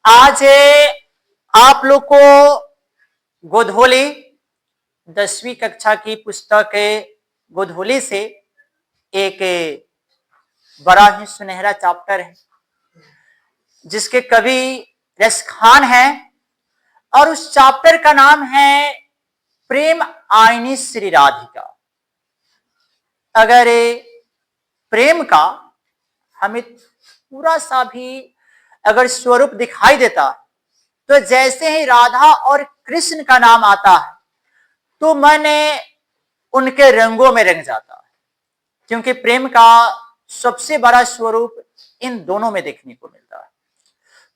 आज आप लोग को गोधोली 10वीं कक्षा की पुस्तक गोधोली से एक बड़ा ही सुनहरा चैप्टर है जिसके कवि रस खान है और उस चैप्टर का नाम है प्रेम आईनी श्री राधिका। अगर प्रेम का हमें पूरा सा भी अगर स्वरूप दिखाई देता तो जैसे ही राधा और कृष्ण का नाम आता है तो मन उनके रंगों में रंग जाता है, क्योंकि प्रेम का सबसे बड़ा स्वरूप इन दोनों में देखने को मिलता है।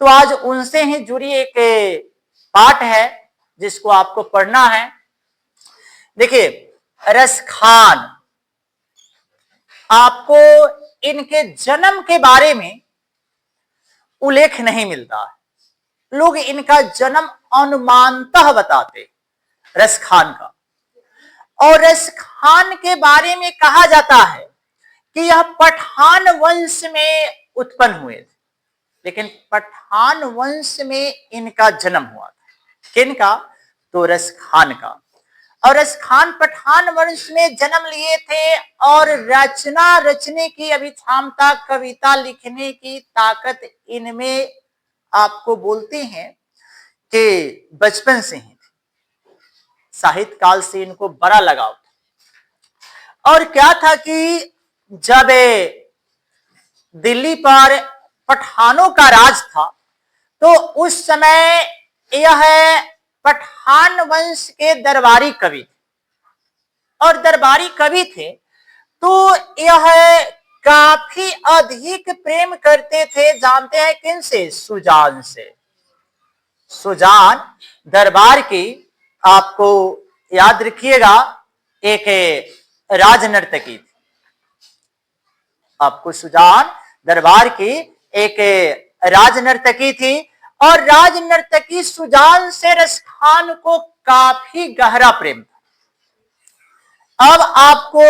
तो आज उनसे ही जुड़ी एक पाठ है जिसको आपको पढ़ना है। देखिए, रस खान, आपको इनके जन्म के बारे में उल्लेख नहीं मिलता है। लोग इनका जन्म अनुमानतः बताते रस खान का, और रस खान के बारे में कहा जाता है कि यह पठान वंश में उत्पन्न हुए थे, लेकिन पठान वंश में इनका जन्म हुआ था। किनका? तो रस खान का। और रस खान पठान वंश में जन्म लिए थे और रचना रचने की अभिक्षमता, कविता लिखने की ताकत इनमें आपको बोलते हैं कि बचपन से ही थी। साहित्य काल से इनको बड़ा लगाव था। और क्या था कि जब दिल्ली पर पठानों का राज था तो उस समय यह पठान वंश के दरबारी कवि थे, और दरबारी कवि थे तो यह काफी अधिक प्रेम करते थे। जानते हैं किनसे? सुजान से। सुजान दरबार की, आपको याद रखिएगा, एक राजनर्तकी थी। आपको सुजान दरबार की एक राजनर्तकी थी और राजनर्तकी सुजान से रस खान को काफी गहरा प्रेम था। अब आपको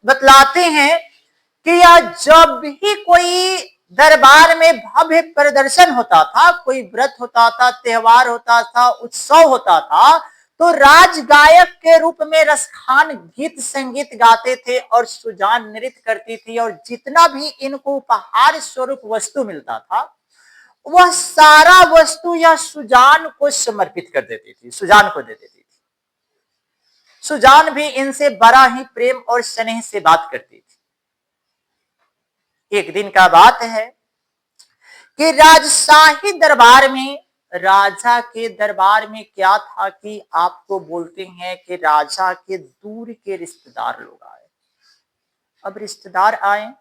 बतलाते हैं कि यह जब भी कोई दरबार में भव्य प्रदर्शन होता था, कोई व्रत होता था, त्योहार होता था, उत्सव होता था, तो राज गायक के रूप में रस खान गीत संगीत गाते थे और सुजान नृत्य करती थी, और जितना भी इनको उपहार स्वरूप वस्तु मिलता था वह सारा वस्तु यह सुजान को समर्पित कर देती थी, सुजान को दे देती थी। सुजान भी इनसे बड़ा ही प्रेम और स्नेह से बात करती थी। एक दिन का बात है कि राजशाही दरबार में, राजा के दरबार में क्या था कि आपको बोलते हैं कि राजा के दूर के रिश्तेदार लोग आए। अब रिश्तेदार आए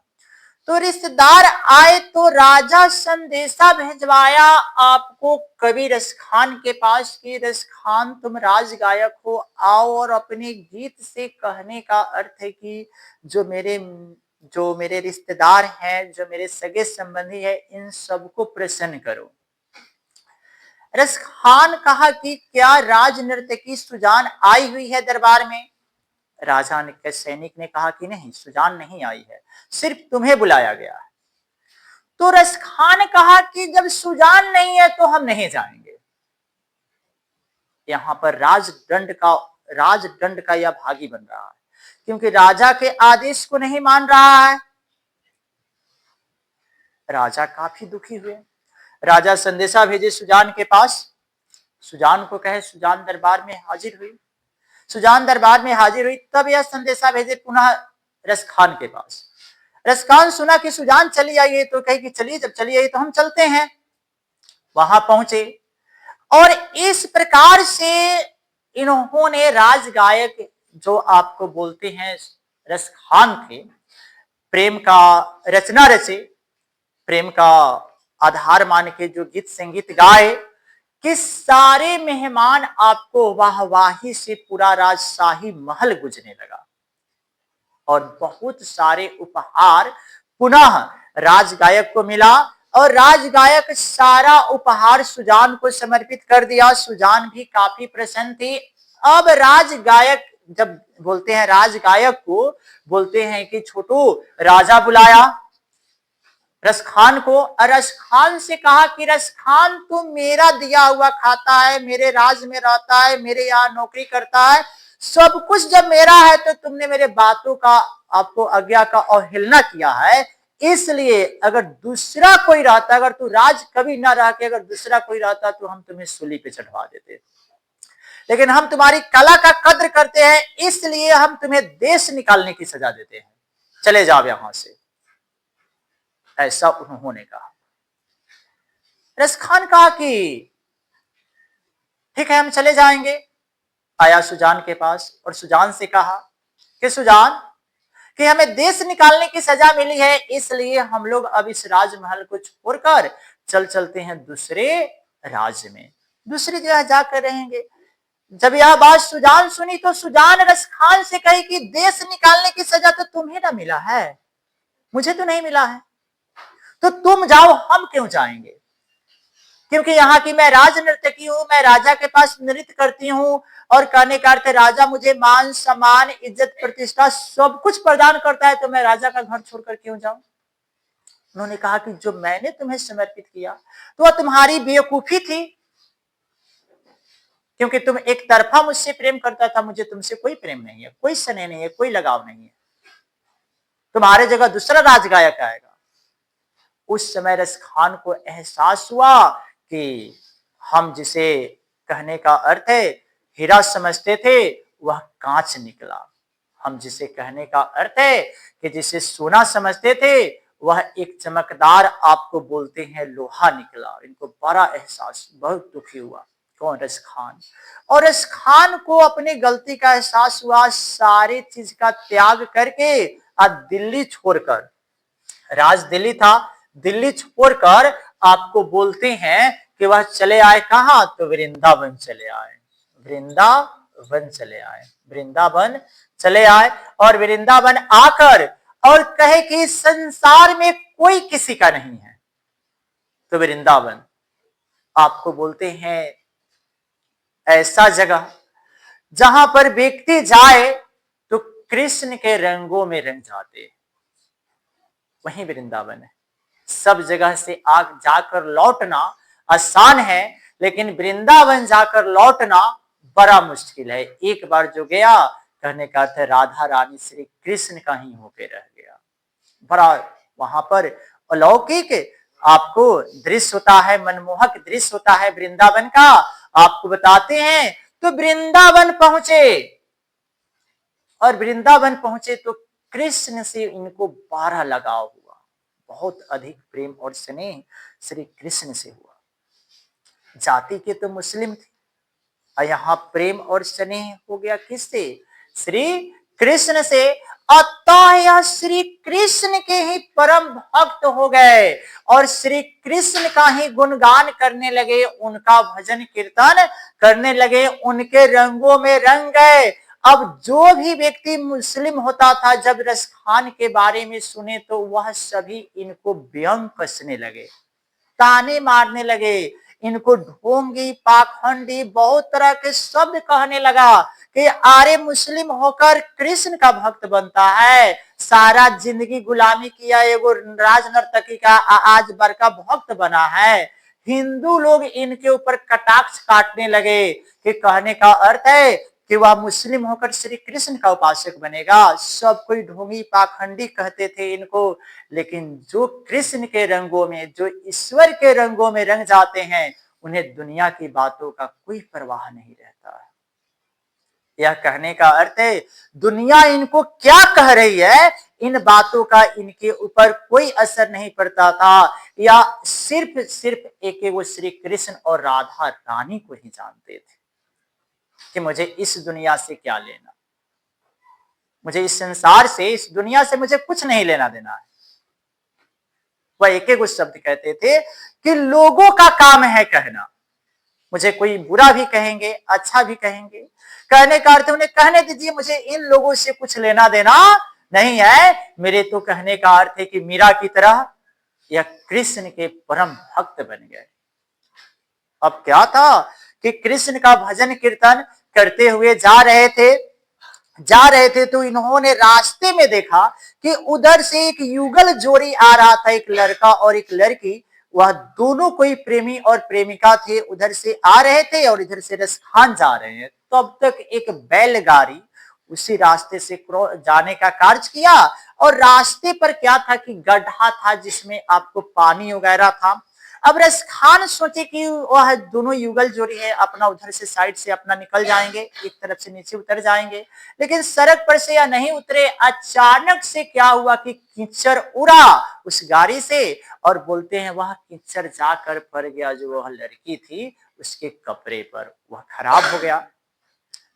तो राजा संदेशा भेजवाया आपको कवि रस खान के पास कि रस खान, तुम राज गायक हो, आओ और अपने गीत से कहने का अर्थ है कि जो मेरे रिश्तेदार हैं, जो मेरे सगे संबंधी है, इन सबको प्रसन्न करो। रस खान कहा कि क्या राजनर्तकी सुजान आई हुई है दरबार में? राजा के सैनिक ने कहा कि नहीं, सुजान नहीं आई है, सिर्फ तुम्हें बुलाया गया है। तो रस खान कहा कि जब सुजान नहीं है तो हम नहीं जाएंगे। यहां पर राजदंड का यह भागी बन रहा है, क्योंकि राजा के आदेश को नहीं मान रहा है। राजा काफी दुखी हुए। राजा संदेशा भेजे सुजान के पास, सुजान को कहे सुजान दरबार में हाजिर हुई। सुजान दरबार में हाजिर हुई, तब यह संदेशा भेजे पुनः रस खान के पास। रस खान सुना कि सुजान चली आई है तो कहे कि चलिए, जब चली आई तो हम चलते हैं। वहां पहुंचे और इस प्रकार से इन्होंने राजगायक, जो आपको बोलते हैं रस खान थे, प्रेम का रचना रचे, प्रेम का आधार मान के जो गीत संगीत गाए कि सारे मेहमान आपको वाहवाही से पूरा राजशाही महल गुजरने लगा और बहुत सारे उपहार पुनः राजगायक को मिला और राजगायक सारा उपहार सुजान को समर्पित कर दिया। सुजान भी काफी प्रसन्न थी। अब राजगायक, जब बोलते हैं राजगायक को, बोलते हैं कि छोटू, राजा बुलाया। रसखान को, और रसखान से कहा कि रसखान तू मेरा दिया हुआ खाता है, मेरे राज में रहता है, मेरे यहाँ नौकरी करता है, सब कुछ जब मेरा है तो तुमने मेरे बातों का, आपको आज्ञा का अवहेलना किया है, इसलिए अगर दूसरा कोई रहता, अगर तू राज कभी ना रह के अगर दूसरा कोई रहता तो हम तुम्हें सूली पे चढ़वा देते, लेकिन हम तुम्हारी कला का कद्र करते हैं, इसलिए हम तुम्हें देश निकालने की सजा देते हैं, चले जाओ यहां से, ऐसा उन्होंने कहा। रसखान कहा कि ठीक है हम चले जाएंगे। आया सुजान के पास और सुजान से कहा कि सुजान, कि हमें देश निकालने की सजा मिली है, इसलिए हम लोग अब इस राजमहल को छोड़कर चलते हैं दूसरे राज्य में, दूसरी जगह जाकर रहेंगे। जब यह बात सुजान सुनी तो सुजान रसखान से कही कि देश निकालने की सजा तो तुम्हें ना मिला है, मुझे तो नहीं मिला है, तो तुम जाओ, हम क्यों जाएंगे, क्योंकि यहाँ की मैं राज नर्तकी हूं, मैं राजा के पास नृत्य करती हूँ, और कहने का अर्थ राजा मुझे मान सम्मान इज्जत प्रतिष्ठा सब कुछ प्रदान करता है, तो मैं राजा का घर छोड़कर क्यों जाऊं। उन्होंने कहा कि जो मैंने तुम्हें समर्पित किया तो वह तुम्हारी बेवकूफी थी, क्योंकि तुम एक तरफा मुझसे प्रेम करता था, मुझे तुमसे कोई प्रेम नहीं है, कोई स्नेह नहीं है, कोई लगाव नहीं है, तुम्हारे जगह दूसरा राजगायक आएगा। उस समय रसखान को एहसास हुआ कि हम जिसे कहने का अर्थ है हीरा समझते थे वह कांच निकला, हम जिसे कहने का अर्थ है कि जिसे सोना समझते थे वह एक चमकदार, आपको बोलते हैं लोहा निकला। इनको बड़ा एहसास, बहुत दुखी हुआ। कौन? रसखान। और रसखान को अपनी गलती का एहसास हुआ, सारी चीज का त्याग करके आज दिल्ली छोड़कर, राज दिल्ली था, दिल्ली छोड़कर आपको बोलते हैं कि वह चले आए कहां, तो वृंदावन चले आए, वृंदावन चले आए, वृंदावन चले आए, और वृंदावन आकर और कहे कि संसार में कोई किसी का नहीं है, तो वृंदावन आपको बोलते हैं ऐसा जगह जहां पर व्यक्ति जाए तो कृष्ण के रंगों में रंग जाते, वहीं वृंदावन है। सब जगह से आग जाकर लौटना आसान है, लेकिन वृंदावन जाकर लौटना बड़ा मुश्किल है। एक बार जो गया, कहने का अर्थ राधा रानी श्री कृष्ण का ही होके रह गया। बड़ा वहां पर अलौकिक आपको दृश्य होता है, मनमोहक दृश्य होता है वृंदावन का। आपको बताते हैं तो वृंदावन पहुंचे, और वृंदावन पहुंचे तो कृष्ण से इनको बड़ा लगाव हुआ, बहुत अधिक प्रेम और स्नेह श्री कृष्ण से हुआ। जाति के तो मुस्लिम थे, और यहाँ प्रेम और स्नेह हो गया किससे? श्री कृष्ण से। अतः यह श्री कृष्ण के ही परम भक्त हो गए, और श्री कृष्ण का ही गुणगान करने लगे, उनका भजन कीर्तन करने लगे, उनके रंगों में रंग गए। अब जो भी व्यक्ति मुस्लिम होता था, जब रसखान के बारे में सुने तो वह सभी इनको व्यंग कसने लगे, ताने मारने लगे, इनको ढोंगी, पाखंडी, बहुत तरह के शब्द कहने लगा कि अरे मुस्लिम होकर कृष्ण का भक्त बनता है, सारा जिंदगी गुलामी किया, एगो राज नर्तकी का आज बड़का भक्त बना है। हिंदू लोग इनके ऊपर कटाक्ष काटने लगे कि कहने का अर्थ है कि वह मुस्लिम होकर श्री कृष्ण का उपासक बनेगा। सब कोई ढोंगी पाखंडी कहते थे इनको, लेकिन जो कृष्ण के रंगों में, जो ईश्वर के रंगों में रंग जाते हैं, उन्हें दुनिया की बातों का कोई परवाह नहीं रहता है। यह कहने का अर्थ है दुनिया इनको क्या कह रही है, इन बातों का इनके ऊपर कोई असर नहीं पड़ता था। या सिर्फ एक वो श्री कृष्ण और राधा रानी को ही जानते थे कि मुझे इस दुनिया से क्या लेना, मुझे इस संसार से, इस दुनिया से मुझे कुछ नहीं लेना देना है। वह एक शब्द कहते थे कि लोगों का काम है कहना, मुझे कोई बुरा भी कहेंगे, अच्छा भी कहेंगे, कहने का अर्थ उन्हें कहने दीजिए, मुझे इन लोगों से कुछ लेना देना नहीं है। मेरे तो कहने का अर्थ है कि मीरा की तरह यह कृष्ण के परम भक्त बन गए। अब क्या था कि कृष्ण का भजन कीर्तन करते हुए जा रहे थे, जा रहे थे तो इन्होंने रास्ते में देखा कि उधर से एक युगल जोड़ी आ रहा था, एक लड़का और एक लड़की। वह दोनों कोई प्रेमी और प्रेमिका थे, उधर से आ रहे थे और इधर से रसखान जा रहे हैं। तब तक एक बैलगाड़ी उसी रास्ते से जाने का कार्य किया, और रास्ते पर क्या था कि गड्ढा था जिसमें आपको पानी वगैरह था। अब रसखान सोचे कि वह दोनों युगल जोड़ी है, अपना उधर से साइड से अपना निकल जाएंगे, एक तरफ से नीचे उतर जाएंगे। लेकिन सड़क पर से या नहीं उतरे, अचानक से क्या हुआ कि कीचड़ उड़ा उस गाड़ी से, और बोलते हैं वह कीचड़ जाकर पड़ गया जो वह लड़की थी उसके कपड़े पर, वह खराब हो गया।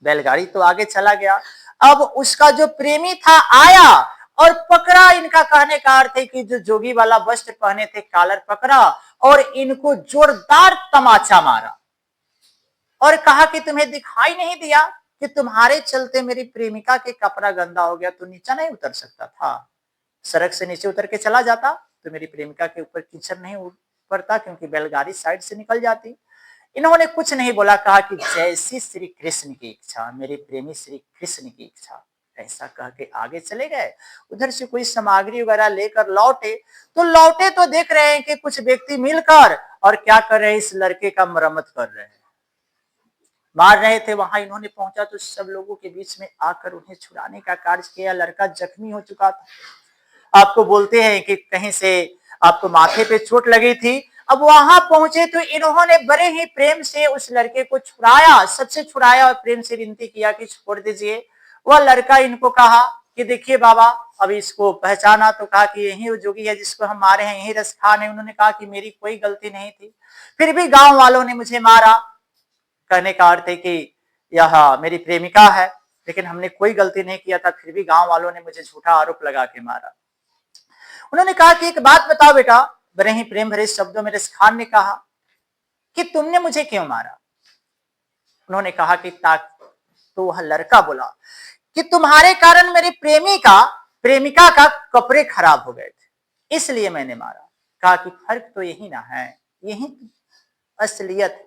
बैलगाड़ी तो आगे चला गया। अब उसका जो प्रेमी था आया और पकड़ा, इनका कहने का अर्थ है कि जो जोगी वाला वस्त्र पहने थे कॉलर पकड़ा और इनको जोरदार तमाचा मारा और कहा कि तुम्हें दिखाई नहीं दिया कि तुम्हारे चलते मेरी प्रेमिका के कपड़ा गंदा हो गया, तो नीचे नहीं उतर सकता था? सड़क से नीचे उतर के चला जाता तो मेरी प्रेमिका के ऊपर कीचड़ नहीं पड़ता, क्योंकि बैलगाड़ी साइड से निकल जाती। इन्होंने कुछ नहीं बोला, कहा कि जैसी श्री कृष्ण की इच्छा, मेरे प्रेमी श्री कृष्ण की इच्छा, ऐसा कह के आगे चले गए। उधर से कोई सामग्री वगैरह लेकर लौटे तो देख रहे हैं कि कुछ व्यक्ति मिलकर और क्या कर रहे हैं, इस लड़के का मरम्मत कर रहे हैं, मार रहे थे। वहां इन्होंने पहुंचा तो सब लोगों के बीच में आकर उन्हें छुड़ाने का कार्य किया। लड़का जख्मी हो चुका था, आपको बोलते हैं कि कहीं से आपको माथे पे चोट लगी थी। अब वहां पहुंचे तो इन्होंने बड़े ही प्रेम से उस लड़के को छुड़ाया, सबसे छुड़ाया और प्रेम से विनती किया कि छोड़ दीजिए। वह लड़का इनको कहा कि देखिए बाबा, अब इसको पहचाना तो कहा कि यही वो जोगी है जिसको हम मारे हैं, यही रसखान है। उन्होंने कहा कि मेरी कोई गलती नहीं थी, फिर भी गांव वालों ने मुझे मारा। कहने का अर्थ है कि यह मेरी प्रेमिका है, लेकिन हमने कोई गलती नहीं किया था, फिर भी गांव वालों ने मुझे झूठा आरोप लगा के मारा। उन्होंने कहा कि एक बात बताओ बेटा, बड़े ही प्रेम भरे शब्दों में रसखान ने कहा कि तुमने मुझे क्यों मारा? उन्होंने कहा कि तो वह लड़का बोला कि तुम्हारे कारण मेरे प्रेमिका का कपड़े खराब हो गए थे, इसलिए मैंने मारा। कहा कि फर्क तो यही ना है, यही असलियत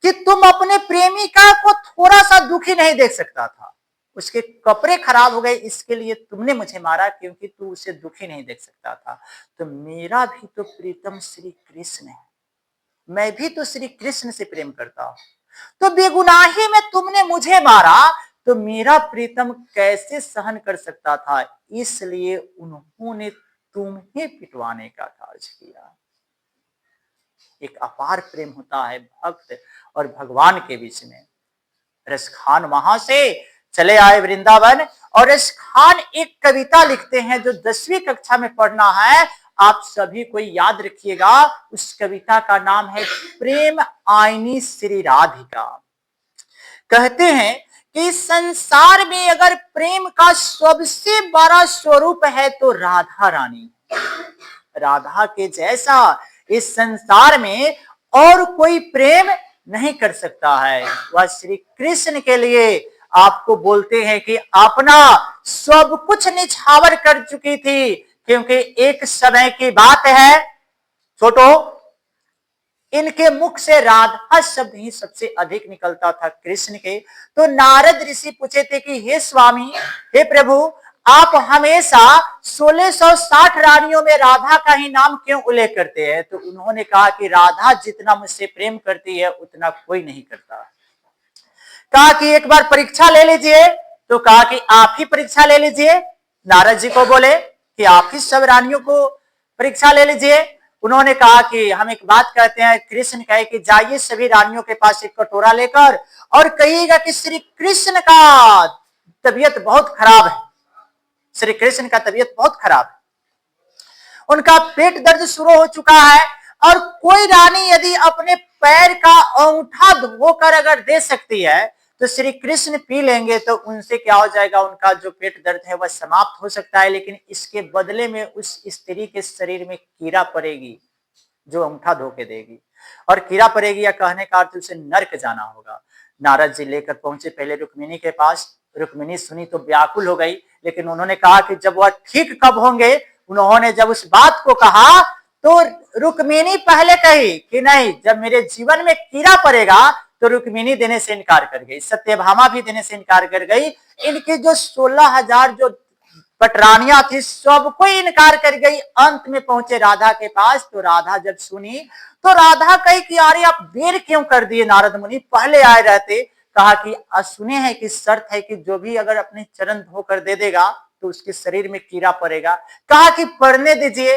कि तुम अपने प्रेमिका को थोड़ा सा दुखी नहीं देख सकता था, उसके कपड़े खराब हो गए इसके लिए तुमने मुझे मारा, क्योंकि तू उसे दुखी नहीं देख सकता था। तो मेरा भी तो प्रीतम श्री कृष्ण है, मैं भी तो श्री कृष्ण से प्रेम करता हूं, तो बेगुनाही में तुमने मुझे मारा तो मेरा प्रीतम कैसे सहन कर सकता था, इसलिए उन्होंने तुम्हें पिटवाने का कार्य किया। एक अपार प्रेम होता है भक्त और भगवान के बीच में। रसखान वहां से चले आए वृंदावन, और रसखान एक कविता लिखते हैं जो 10वीं कक्षा में पढ़ना है, आप सभी को याद रखिएगा। उस कविता का नाम है प्रेम आईनी श्री राधिका। कहते हैं कि संसार में अगर प्रेम का सबसे बड़ा स्वरूप है तो राधा रानी, राधा के जैसा इस संसार में और कोई प्रेम नहीं कर सकता है। वह श्री कृष्ण के लिए आपको बोलते हैं कि अपना सब कुछ निछावर कर चुकी थी, क्योंकि एक समय की बात है छोटो, इनके मुख से राधा शब्द ही सबसे अधिक निकलता था कृष्ण के। तो नारद ऋषि पूछे थे कि हे स्वामी, हे प्रभु, आप हमेशा 1660 रानियों में राधा का ही नाम क्यों उल्लेख करते हैं? तो उन्होंने कहा कि राधा जितना मुझसे प्रेम करती है उतना कोई नहीं करता। कहा कि एक बार परीक्षा ले लीजिए, तो कहा कि आप ही परीक्षा ले लीजिए। नारद जी को बोले कि आप ही सब रानियों को परीक्षा ले लीजिए। उन्होंने कहा कि हम एक बात कहते हैं, कृष्ण कहे कि जाइए सभी रानियों के पास एक कटोरा लेकर और कहिएगा कि श्री कृष्ण का तबीयत बहुत खराब है, श्री कृष्ण का तबीयत बहुत खराब है, उनका पेट दर्द शुरू हो चुका है, और कोई रानी यदि अपने पैर का अंगूठा धोकर अगर दे सकती है तो श्री कृष्ण पी लेंगे, तो उनसे क्या हो जाएगा, उनका जो पेट दर्द है वह समाप्त हो सकता है। लेकिन इसके बदले में उस स्त्री के शरीर में कीड़ा पड़ेगी जो अंगूठा धो के देगी, और कीड़ा पड़ेगी या कहने का अर्थ उसे नर्क जाना होगा। नारद जी लेकर पहुंचे पहले रुक्मिणी के पास। रुक्मिणी सुनी तो व्याकुल हो गई, लेकिन उन्होंने कहा कि जब वह ठीक कब होंगे। उन्होंने जब उस बात को कहा तो रुक्मिणी पहले कही कि नहीं, जब मेरे जीवन में कीड़ा पड़ेगा, तो रुक्मिणी देने से इनकार कर गई, सत्यभामा भी देने से इनकार कर गई। इनके जो 16,000 जो पटरानियां थी सबको इनकार कर गई। अंत में पहुंचे राधा के पास, तो राधा जब सुनी तो राधा कही कि अरे आप देर क्यों कर दिए नारद मुनि, पहले आए रहते। कहा कि सुने हैं कि शर्त है कि जो भी अगर अपने चरण धोकर दे देगा तो उसके शरीर में कीड़ा पड़ेगा। कहा कि पढ़ने दीजिए,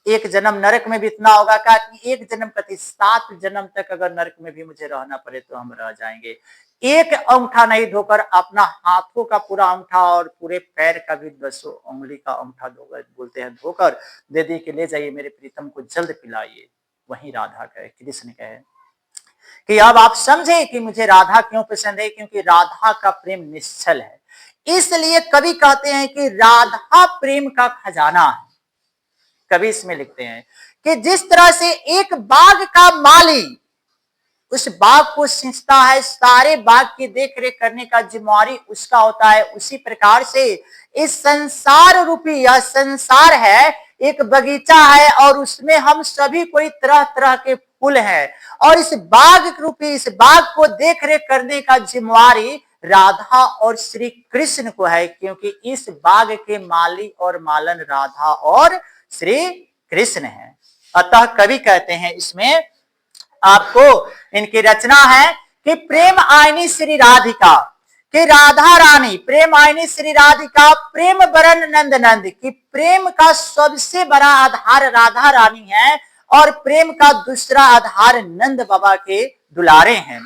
एक जन्म नरक में बीतना होगा। कहा कि एक जन्म कति 7 जन्म तक अगर नरक में भी मुझे रहना पड़े तो हम रह जाएंगे। एक अंगूठा नहीं धोकर अपना हाथों का पूरा अंगूठा और पूरे पैर का भी 10 उंगली का अंगूठा धोकर, बोलते हैं धोकर दे दी कि ले जाइए मेरे प्रीतम को जल्द पिलाइए। वही राधा कहे, कृष्ण कहे कि अब आप समझे कि मुझे राधा क्यों पसंद है, क्योंकि राधा का प्रेम निश्चल है। इसलिए कवि कहते हैं कि राधा प्रेम का खजाना है। कवि इसमें लिखते हैं कि जिस तरह से एक बाग का माली उस बाग को सींचता है, सारे बाग की देख रेख करने का जिम्मेवारी उसका होता है, उसी प्रकार से इस संसार रूपी यह संसार है, एक बगीचा है और उसमें हम सभी कोई तरह तरह के फूल हैं और इस बाग रूपी इस बाग को देख रेख करने का जिम्मेवारी राधा और श्री कृष्ण को है, क्योंकि इस बाग के माली और मालन राधा और श्री कृष्ण है। अतः कवि कहते हैं इसमें आपको इनकी रचना है कि प्रेम आईनी श्री राधिका, कि राधा रानी प्रेम आईनी श्री राधिका, प्रेम बरन नंद नंद, कि प्रेम का सबसे बड़ा आधार राधा रानी है और प्रेम का दूसरा आधार नंद बाबा के दुलारे हैं।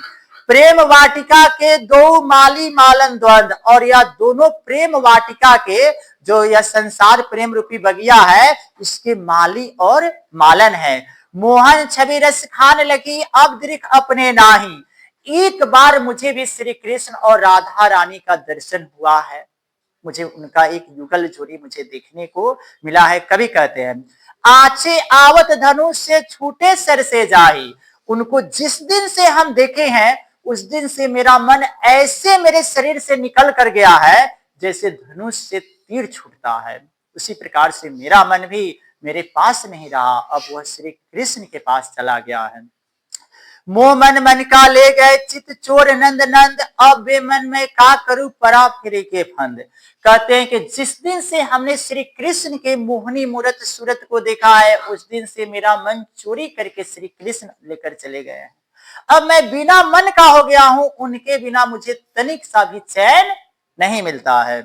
प्रेम वाटिका के दो माली मालन द्वंद, और यह दोनों प्रेम वाटिका के जो यह संसार प्रेम रूपी बगिया है इसके माली और मालन है। मोहन छवि रस खान लगी अब दृख अपने नाही, एक बार मुझे भी श्री कृष्ण और राधा रानी का दर्शन हुआ है, मुझे उनका एक युगल जोड़ी मुझे देखने को मिला है। कवि कहते हैं आचे आवत धनुष से छूटे सर से जाही, उनको जिस दिन से हम देखे हैं उस दिन से मेरा मन ऐसे मेरे शरीर से निकल कर गया है जैसे धनुष से तीर छूटता है, उसी प्रकार से मेरा मन भी मेरे पास नहीं रहा, अब वह श्री कृष्ण के पास चला गया है। मोह मन मन का ले गए चित चोर नंद नंद, अब वे मन में का करूं परा फिरे के फंद। कहते हैं कि जिस दिन से हमने श्री कृष्ण के मोहनी मूरत सूरत को देखा है उस दिन से मेरा मन चोरी करके श्री कृष्ण लेकर चले गए हैं। अब मैं बिना मन का हो गया हूं, उनके बिना मुझे तनिक सा भी चैन नहीं मिलता है।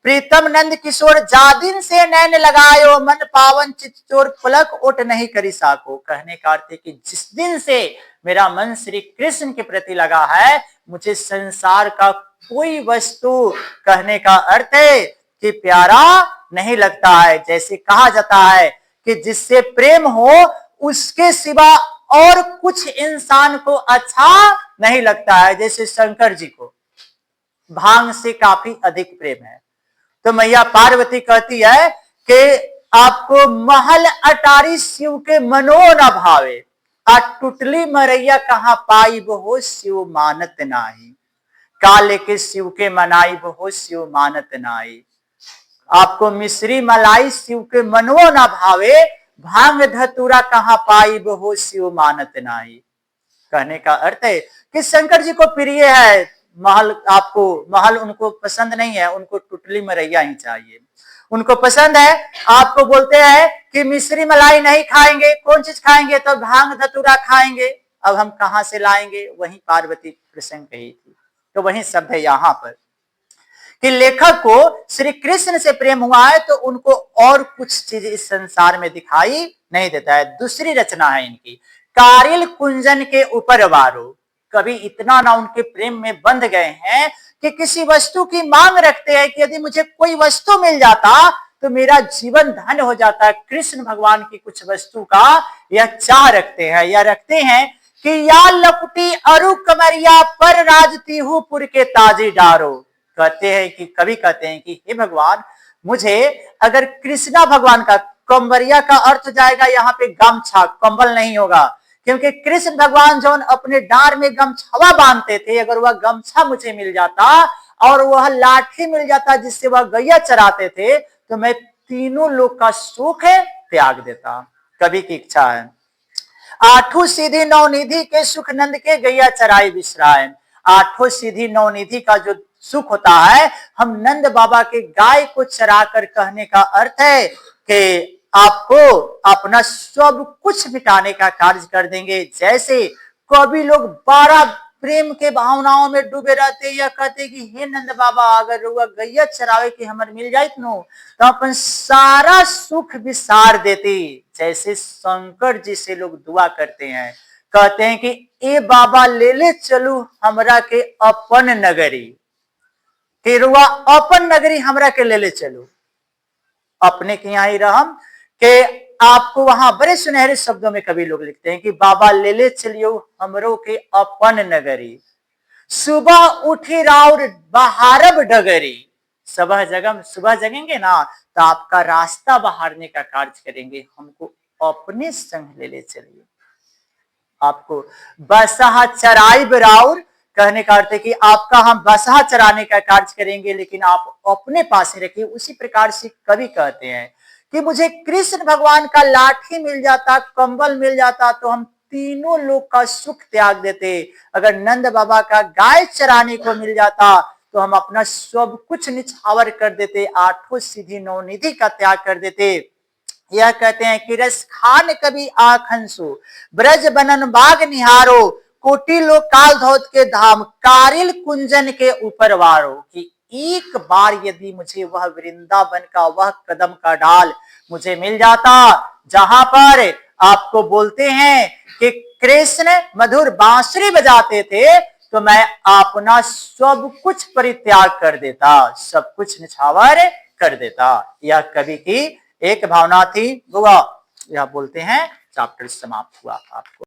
प्रीतम नंद किशोर जादिन से नैन लगायो, मन पावन चित चोर पलक ओट नहीं करी साको। कहने का अर्थ है कि जिस दिन से मेरा मन श्री कृष्ण के प्रति लगा है मुझे संसार का कोई वस्तु, कहने का अर्थ है कि प्यारा नहीं लगता है। जैसे कहा जाता है कि जिससे प्रेम हो उसके सिवा और कुछ इंसान को अच्छा नहीं लगता है। जैसे शंकर जी को भांग से काफी अधिक प्रेम है, तो मैया पार्वती कहती है कि आपको महल अटारी शिव के मनो न भावे, आ टुटली मरैया कहाँ पाई बहो शिव मानत नाही, काले के शिव के मनाई बहो शिव मानत नाही। आपको मिश्री मलाई शिव के मनो न भावे, भांग धतूरा कहाँ पाई बहो शिव मानत नाही। कहने का अर्थ है कि शंकर जी को प्रिय है महल, आपको महल उनको पसंद नहीं है, उनको टुटली मरैया ही चाहिए। उनको पसंद है, आपको बोलते हैं कि मिश्री मलाई नहीं खाएंगे, कौन चीज खाएंगे, तो भांग धतूरा खाएंगे। अब हम कहां से लाएंगे, वही पार्वती प्रसंग कही थी। तो वही शब्द है यहाँ पर कि लेखक को श्री कृष्ण से प्रेम हुआ है तो उनको और कुछ चीज इस संसार में दिखाई नहीं देता है। दूसरी रचना है इनकी कारिल कुंजन के ऊपर वारो। कभी इतना ना उनके प्रेम में बंध गए हैं कि किसी वस्तु की मांग रखते हैं कि यदि मुझे कोई वस्तु मिल जाता तो मेरा जीवन धन्य हो जाता है। कृष्ण भगवान की कुछ वस्तु का यह चाह रखते हैं, या रखते हैं कि या लपटी अरु कमरिया पर राजती हूं पुर के ताजी डारो। कहते हैं कि कवि कहते हैं कि हे भगवान, मुझे अगर कृष्णा भगवान का, कंबरिया का अर्थ जाएगा यहाँ पे गमछा, कंबल नहीं होगा, क्योंकि कृष्ण भगवान जो अपने डार में गमछावा बांधते थे, अगर वह गमछा मुझे मिल जाता और वह लाठी मिल जाता जिससे वह गैया चराते थे तो मैं तीनों लोग का सुख त्याग देता। कवि की इच्छा है आठों सीधी नवनिधि के सुख नंद के गैया चराई बिसराए। आठों सीधी नवनिधि का जो सुख होता है। हम नंद बाबा के गाय को चराकर कहने का अर्थ है कि आपको अपना सब कुछ मिटाने का कार्य कर देंगे। जैसे कभी लोग 12 प्रेम के भावनाओं में डूबे रहते या कहते कि हे नंद बाबा अगर रुआ गैया चरावे की हमर मिल जाए नो तो अपन सारा सुख विसार देते। जैसे शंकर जी से लोग दुआ करते हैं, कहते हैं कि ए बाबा ले ले चलू हमरा के अपन नगरी, कि रुआ अपन नगरी हमरा के ले ले चलू, अपने के यहाँ ही रहम। के आपको वहां बड़े सुनहरे शब्दों में कभी लोग लिखते हैं कि बाबा ले ले चलियो हमरो के अपन नगरी, सुबह उठी राउर बहारब डगरी। सुबह जगेंगे ना तो आपका रास्ता बहारने का कार्य करेंगे, हमको अपने संग ले ले चलिए। आपको बसहा चराई बराउर कहने का अर्थ है कि आपका हम बसहा चराने का कार्य करेंगे, लेकिन आप अपने पास ही रखिए। उसी प्रकार से कवि कहते हैं कि मुझे कृष्ण भगवान का लाठी मिल जाता, कंबल मिल जाता तो हम तीनों लोग का सुख त्याग देते। अगर नंद बाबा का गाय चराने को मिल जाता तो हम अपना सब कुछ निछावर कर देते, 8 सिद्धि 9 निधि का त्याग कर देते। यह कहते हैं कि रस खान कभी आखंसो ब्रज बनन बाग निहारो, कोटि लोग काल धौत के धाम कारिल कुंजन के ऊपर वारो। कि एक बार यदि मुझे वह वृंदावन का वह कदम का डाल मुझे मिल जाता जहां पर आपको बोलते हैं कि कृष्ण मधुर बांसुरी बजाते थे, तो मैं अपना सब कुछ परित्याग कर देता, सब कुछ निछावर कर देता। यह कवि की एक भावना थी। यह बोलते हैं चैप्टर समाप्त हुआ। आपको